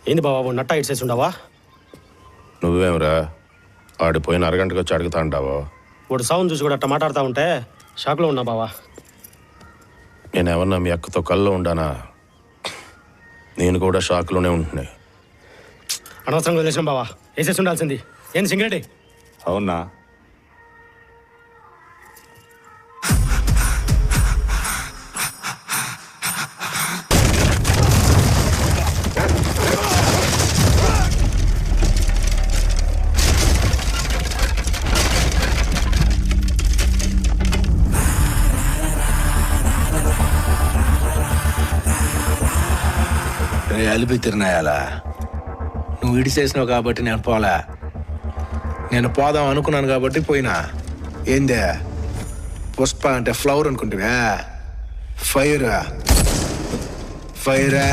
ఏంది బాబు నట్ట ఇట్సేసి ఉండవా? నువ్వేమరా ఆడిపోయిన అరగంటకు వచ్చి అడుగుతా అంటావో? వాడు సౌండ్ చూసి కూడా అట్ట మాట్లాడుతూ ఉంటే షాక్లో ఉన్నా బావా. నేనేమన్నా మీ అక్కతో కల్లో ఉండానా? నేను కూడా షాక్లోనే ఉంటున్నా. అనవసరంగా వదిలేసాం బావా, వేసేసి ఉండాల్సింది. ఏంది సింగరెడ్డి? అవునా? అలిపి తిరినాయాలా? నువ్వు ఇడిసేసినావు కాబట్టి నేను పోలే. నేను పోదాం అనుకున్నాను కాబట్టి పోయినా. ఏందే పుష్ప అంటే ఫ్లవర్ అనుకుంటున్నా? ఫైరా ఫైరా